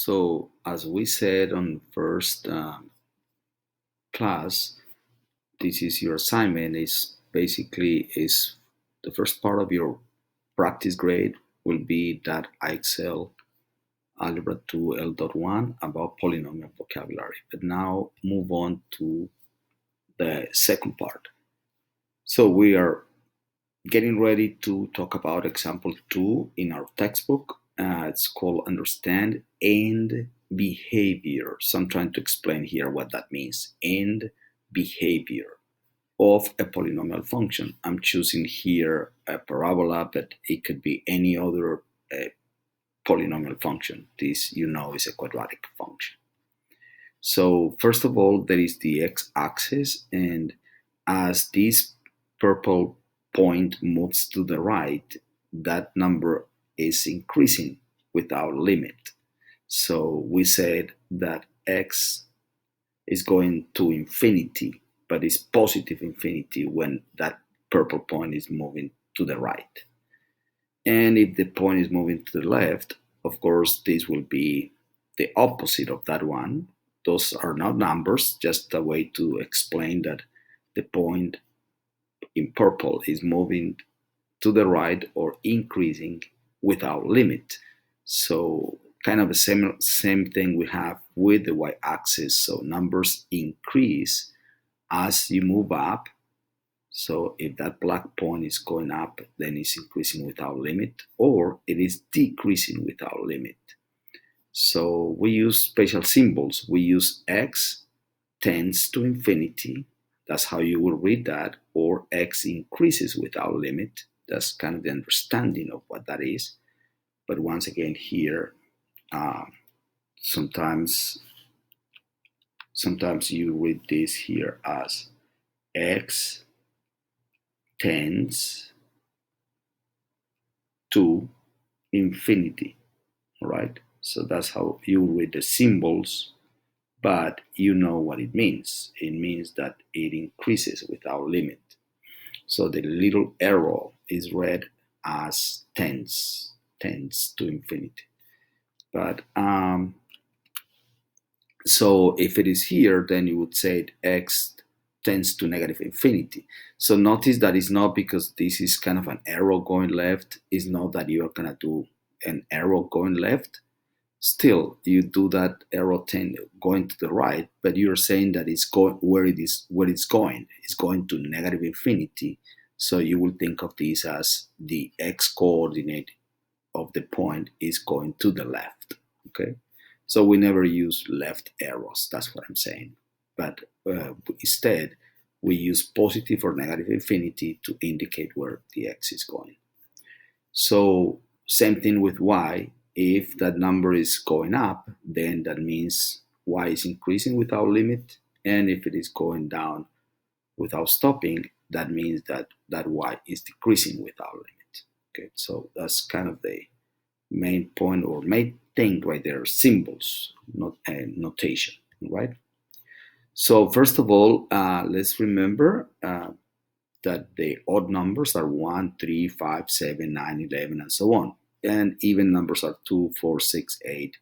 So as we said on first class, this is your assignment. Is basically is the first part of your practice grade will be that Excel Algebra 2 L.1 about polynomial vocabulary. But now move on to the second part. So we are getting ready to talk about example 2 in our textbook. It's called Understand End Behavior. So I'm trying to explain here what that means. End behavior of a polynomial function. I'm choosing here a parabola, but it could be any other polynomial function. This, is a quadratic function. So first of all, there is the x-axis, and as this purple point moves to the right, that number is increasing without limit. So we said that x is going to infinity, but it's positive infinity when that purple point is moving to the right. And if the point is moving to the left, of course, this will be the opposite of that one. Those are not numbers, just a way to explain that the point in purple is moving to the right or increasing without limit. So kind of the same thing we have with the y-axis. So numbers increase as you move up. So if that black point is going up, then it's increasing without limit, or it is decreasing without limit. So we use special symbols. We use x tends to infinity. That's how you will read that. Or x increases without limit. That's kind of the understanding of what that is. But once again, here, sometimes you read this here as x tends to infinity, right? So that's how you read the symbols, but you know what it means. It means that it increases without limit. So the little arrow is read as tends to infinity. But so if it is here, then you would say x tends to negative infinity. So notice that it's not because this is kind of an arrow going left. It's not that you are going to do an arrow going left. Still, you do that arrow going to the right, but you're saying that it's going where it's going. It's going to negative infinity. So you will think of this as the x coordinate of the point is going to the left. Okay, so we never use left arrows. That's what I'm saying. But instead, we use positive or negative infinity to indicate where the x is going. So same thing with y. If that number is going up, then that means y is increasing without limit. And if it is going down without stopping, that means that y is decreasing without limit. Okay, so that's kind of the main point or main thing right there, symbols, not notation, right? So first of all, let's remember that the odd numbers are 1, 3, 5, 7, 9, 11, and so on. And even numbers are 2, 4, 6, 8,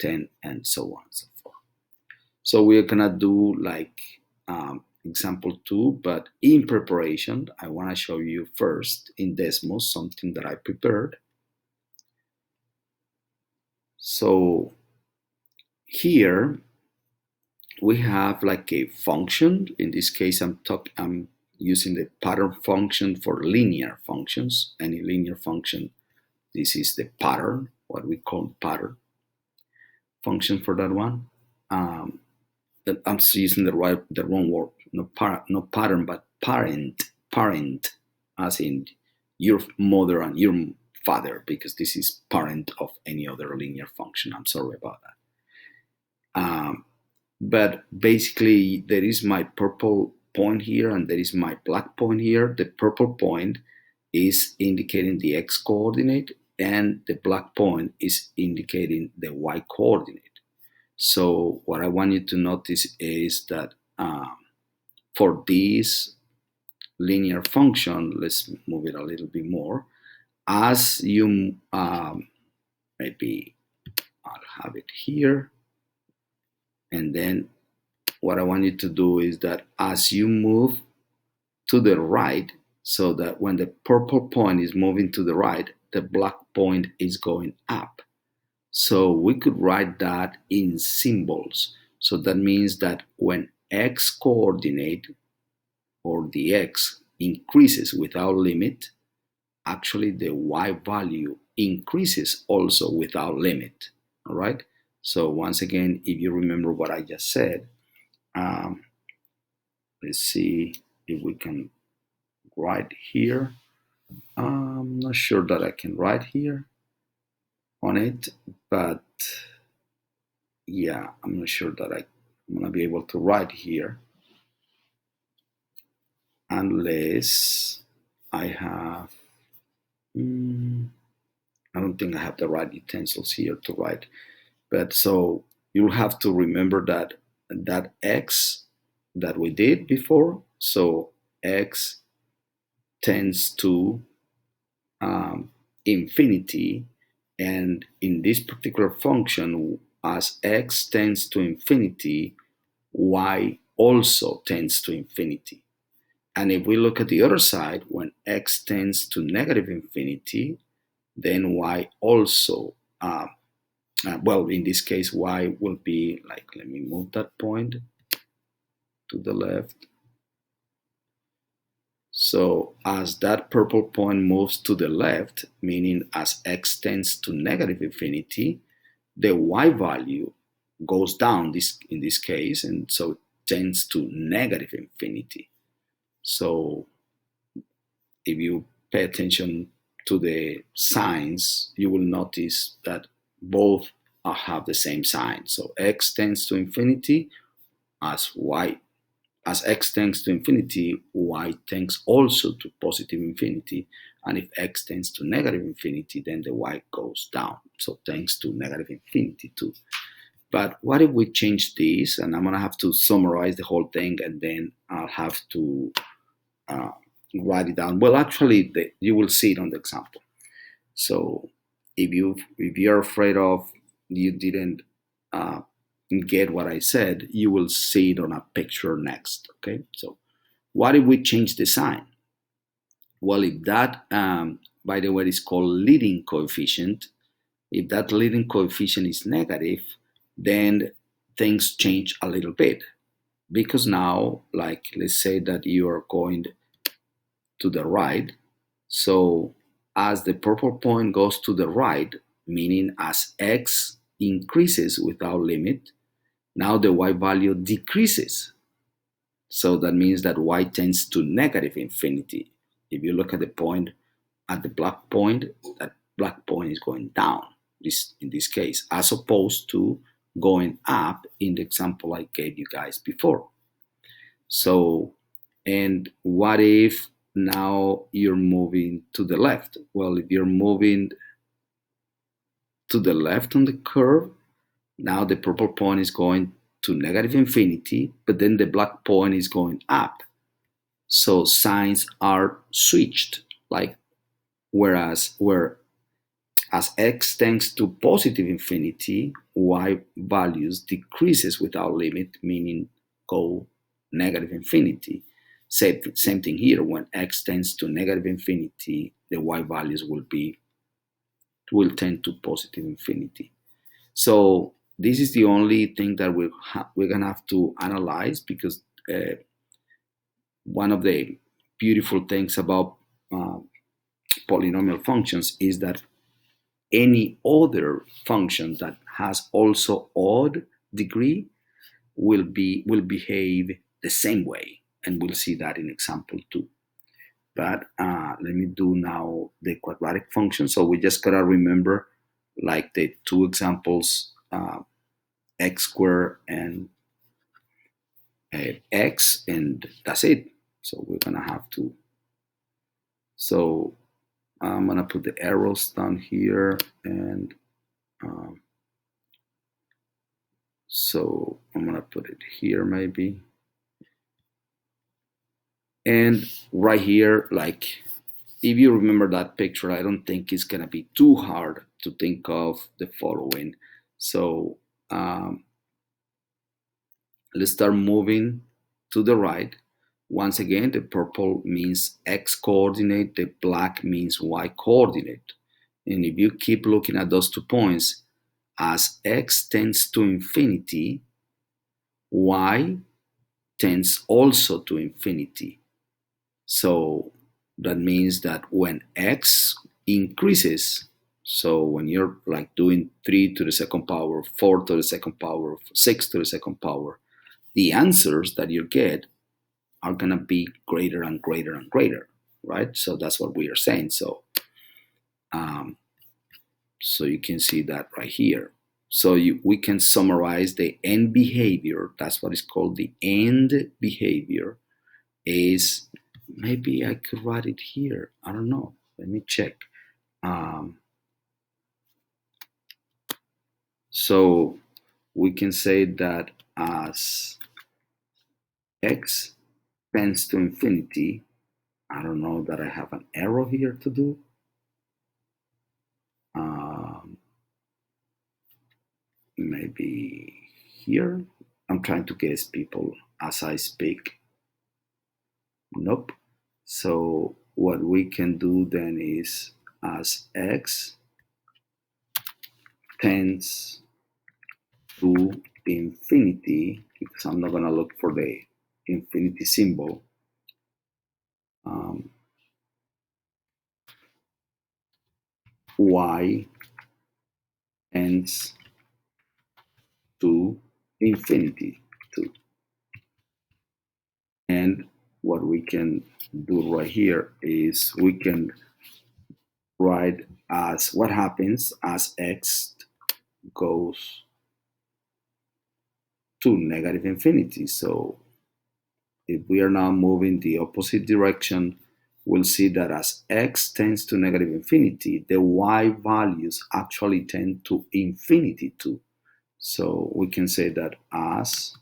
10, and so on and so forth. So we're gonna do like example 2, but in preparation, I wanna show you first in Desmos something that I prepared. So here we have like a function. In this case, I'm using the pattern function for linear functions. Any linear function, this is the pattern, what we call pattern function for that one. I'm using the wrong word, not pattern, but parent, as in your mother and your father, because this is parent of any other linear function. I'm sorry about that. But basically, there is my purple point here and there is my black point here. The purple point is indicating the x coordinate and the black point is indicating the y coordinate. So what I want you to notice is that for this linear function, let's move it a little bit more. As you maybe I'll have it here. And then what I want you to do is that as you move to the right, so that when the purple point is moving to the right, the black point is going up. So we could write that in symbols. So that means that when x coordinate or the x increases without limit, actually the y value increases also without limit. All right. So once again, if you remember what I just said, um, let's see if we can write here. I'm not sure that I can write here on it, but yeah, I'm not sure that I'm gonna be able to write here unless I have. mm, I don't think I have the right utensils here to write. But so you'll have to remember that x that we did before. So x tends to infinity, and in this particular function, as x tends to infinity, y also tends to infinity. And if we look at the other side, when x tends to negative infinity, then y also, well, in this case, y will be like, let me move that point to the left. So as that purple point moves to the left, meaning as x tends to negative infinity, the y value goes down in this case, and so tends to negative infinity. So if you pay attention to the signs, you will notice that both have the same sign. So x tends to infinity, as x tends to infinity, y tends also to positive infinity. And if x tends to negative infinity, then the y goes down. So tends to negative infinity too. But what if we change this? And I'm going to have to summarize the whole thing, and then I'll have to uh, write it down. Well, actually, you will see it on the example. So if you're afraid of you didn't uh, get what I said, you will see it on a picture next. Okay. So what if we change the sign? Well, if that, by the way, is called leading coefficient. If that leading coefficient is negative, then things change a little bit, because now, like, let's say that you are going to the right. So as the purple point goes to the right, meaning as x increases without limit, now the y value decreases. So that means that y tends to negative infinity. If you look at the point, at the black point, that black point is going down, in this case, as opposed to going up in the example I gave you guys before. So, and what if now you're moving to the left? Well, if you're moving to the left on the curve, now the purple point is going to negative infinity, but then the black point is going up. So signs are switched, like where as x tends to positive infinity, y values decreases without limit, meaning go negative infinity. Same thing here. When x tends to negative infinity, the y values will tend to positive infinity. So this is the only thing that we're gonna have to analyze, because one of the beautiful things about uh, polynomial functions is that any other function that has also odd degree will behave the same way, and we'll see that in example 2. But let me do now the quadratic function. So we just gotta remember, like, the two examples, x squared and x, and that's it. So we're gonna have to, so I'm gonna put the arrows down here, and um, so I'm gonna put it here maybe. And right here, like, if you remember that picture, I don't think it's gonna be too hard to think of the following. So let's start moving to the right. Once again, the purple means x coordinate, the black means y coordinate. And if you keep looking at those 2 points, as x tends to infinity, y tends also to infinity. So that means that when x increases, so when you're like doing 3 to the second power, 4 to the second power, 6 to the second power, the answers that you get are going to be greater and greater and greater, right? So that's what we are saying. Um, so you can see that right here. So we can summarize the end behavior. That's what is called the end behavior. Is maybe I could write it here. I don't know. Let me check. Um, so we can say that as x tends to infinity, I don't know that I have an arrow here to do. Um, maybe here. I'm trying to guess people as I speak. Nope. So what we can do then is as x tends to infinity, because I'm not going to look for the infinity symbol. Y tends to infinity too. And what we can do right here is we can write as what happens as x goes to negative infinity. So if we are now moving the opposite direction, we'll see that as x tends to negative infinity, the y values actually tend to infinity too. So we can say that as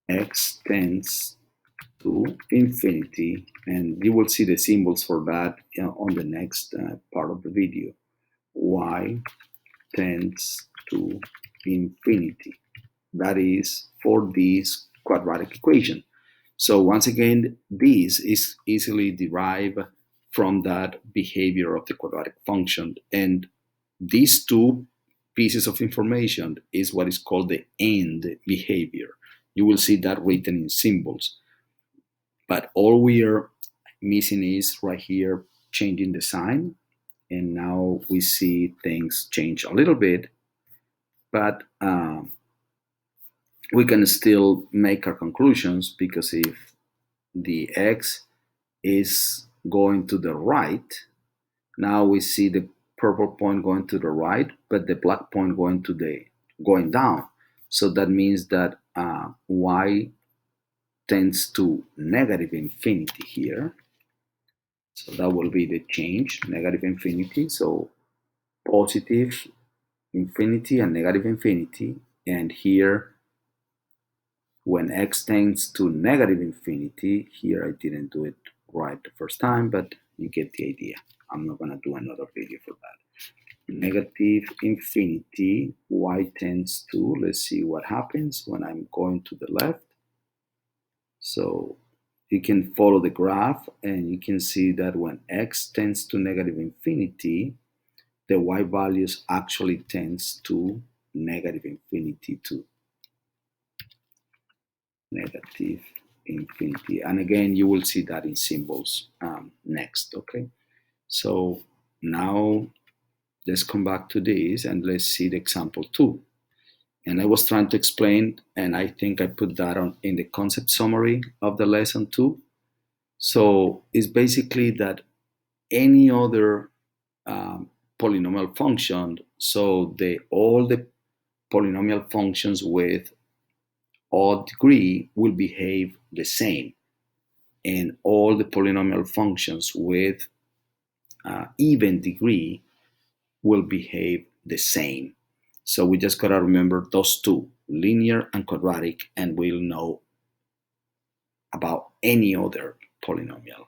x tends to infinity, and you will see the symbols for that on the next part of the video. Y tends to infinity. That is for this quadratic equation. So once again, this is easily derived from that behavior of the quadratic function. And these two pieces of information is what is called the end behavior. You will see that written in symbols. But all we are missing is right here changing the sign. And now we see things change a little bit, but we can still make our conclusions, because if the x is going to the right, now we see the purple point going to the right, but the black point going down. So that means that y tends to negative infinity here. So that will be the change, negative infinity. So positive infinity and negative infinity. And here, when x tends to negative infinity, here I didn't do it right the first time, but you get the idea. I'm not going to do another video for that. Negative infinity, y tends to, let's see what happens when I'm going to the left. So you can follow the graph and you can see that when x tends to negative infinity, the y values actually tends to negative infinity too. Negative infinity. And again, you will see that in symbols next, okay? So now let's come back to this and let's see the example 2. And I was trying to explain, and I think I put that on in the concept summary of the lesson 2. So it's basically that any other polynomial function, so all the polynomial functions with odd degree will behave the same, and all the polynomial functions with even degree will behave the same. So we just gotta remember those two, linear and quadratic, and we'll know about any other polynomial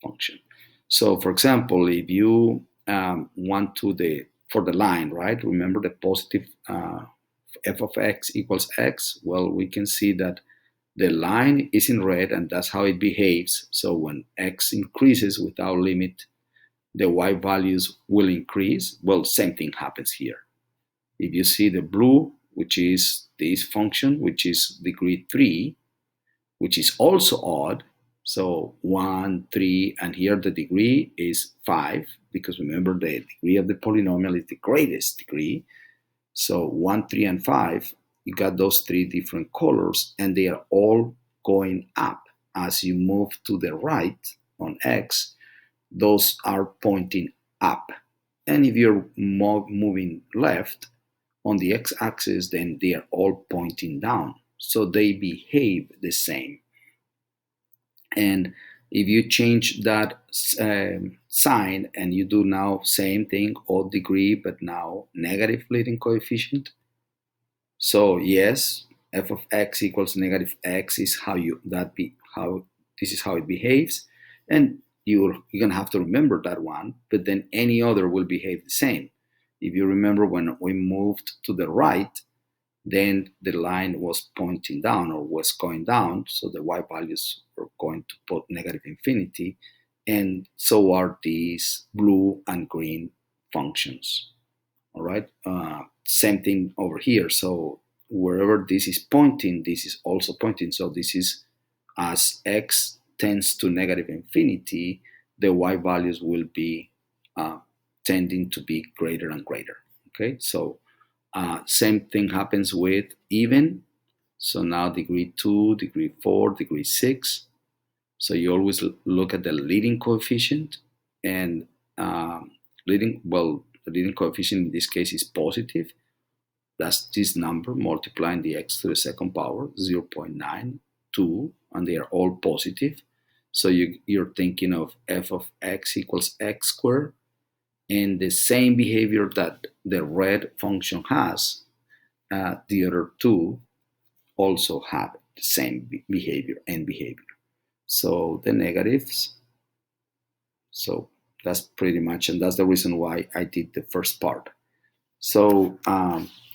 function. So for example, if you want to for the line, right? Remember the positive f of x equals x? Well, we can see that the line is in red and that's how it behaves. So when x increases without limit, the y values will increase. Well, same thing happens here. If you see the blue, which is this function, which is degree 3, which is also odd. So 1, 3, and here the degree is 5, because remember the degree of the polynomial is the greatest degree. So 1, 3, and 5, you got those three different colors, and they are all going up. As you move to the right on x, those are pointing up. And if you're moving left on the x-axis, then they are all pointing down. So they behave the same. And if you change that sign and you do now same thing, odd degree, but now negative leading coefficient. So yes, f of x equals negative x is how you that be how this is how it behaves, and you're gonna have to remember that one. But then any other will behave the same. If you remember when we moved to the right, then the line was pointing down or was going down, so the y values were going to put negative infinity, and so are these blue and green functions. All right, same thing over here. So wherever this is pointing, this is also pointing. So this is as x tends to negative infinity, the y values will be tending to be greater and greater. Okay, so same thing happens with even. So now degree 2, degree 4, degree 6. So you always look at the leading coefficient, and the leading coefficient in this case is positive. That's this number multiplying the x to the second power, 0.92, and they are all positive. So you're thinking of f of x equals x squared, and the same behavior that the red function has, the other two also have the same behavior and behavior. So the negatives, so that's pretty much, and that's the reason why I did the first part. So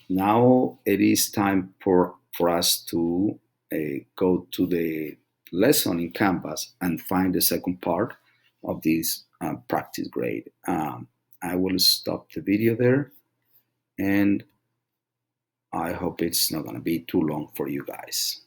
now it is time for us to go to the lesson in Canvas and find the second part of this practice grade. I will stop the video there, and I hope it's not going to be too long for you guys.